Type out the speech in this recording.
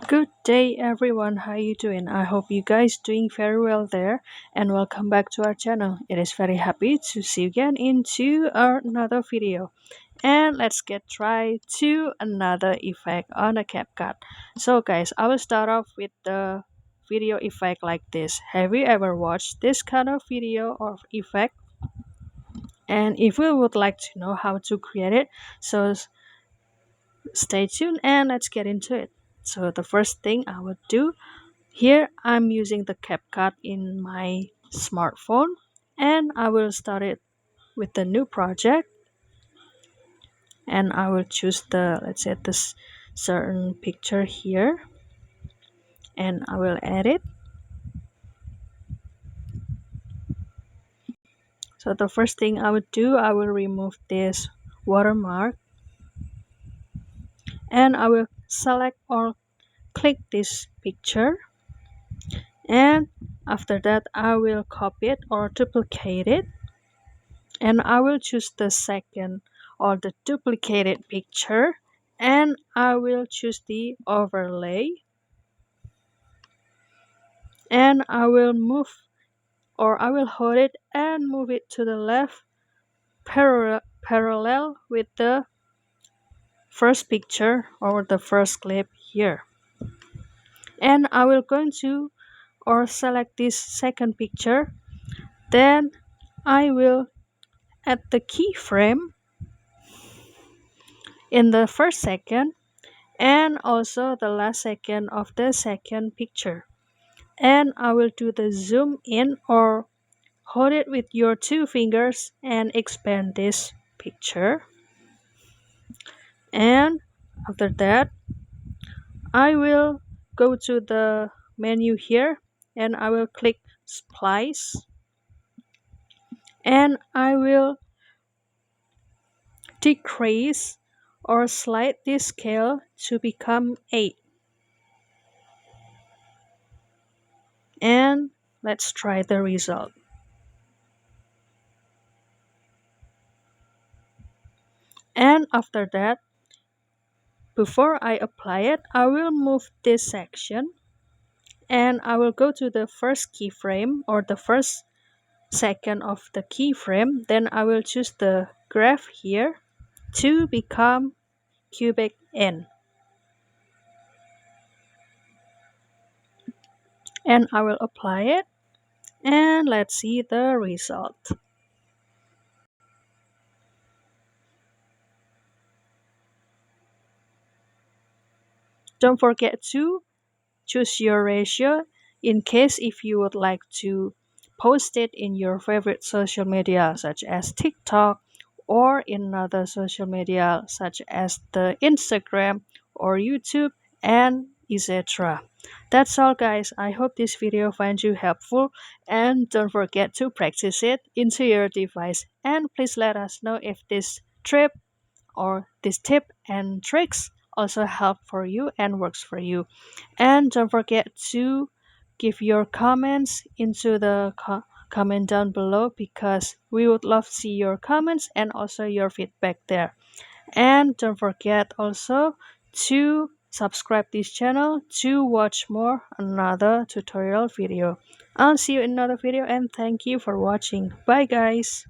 Good day everyone, how you doing? I hope you guys doing very well there and welcome back to our channel. It is very happy to see you again into another video. And let's get try to another effect on a CapCut. So guys, I will start off with the video effect like this. Have you ever watched this kind of video or effect? And if you would like to know how to create it, so stay tuned and let's get into it. So the first thing I would do here, I'm using the Capcut in my smartphone and I will start it with the new project and I will choose the, let's say, this certain picture here and I will edit. So the first thing I would do, I will remove this watermark and I will select or click this picture, and after that I will copy it or duplicate it, and I will choose the second or the duplicated picture and I will choose the overlay and I will move, or I will hold it and move it to the left parallel with the first picture or the first clip here, and I will going to or select this second picture, then I will add the keyframe in the first second and also the last second of the second picture, and I will do the zoom in or hold it with your two fingers and expand this picture, and after that I will go to the menu here and I will click splice and I will decrease or slide this scale to become 8, and let's try the result. And after that, before I apply it, I will move this section and I will go to the first keyframe or the first second of the keyframe, then I will choose the graph here to become cubic N, and I will apply it and let's see the result. Don't forget to choose your ratio in case if you would like to post it in your favorite social media such as TikTok or in other social media such as the Instagram or YouTube and etc. That's all guys. I hope this video finds you helpful and don't forget to practice it into your device, and please let us know if this trip or this tip and tricks also help for you and works for you. And don't forget to give your comments into the comment down below because we would love to see your comments and also your feedback there. And don't forget also to subscribe this channel to watch more another tutorial video. I'll see you in another video and thank you for watching. Bye guys.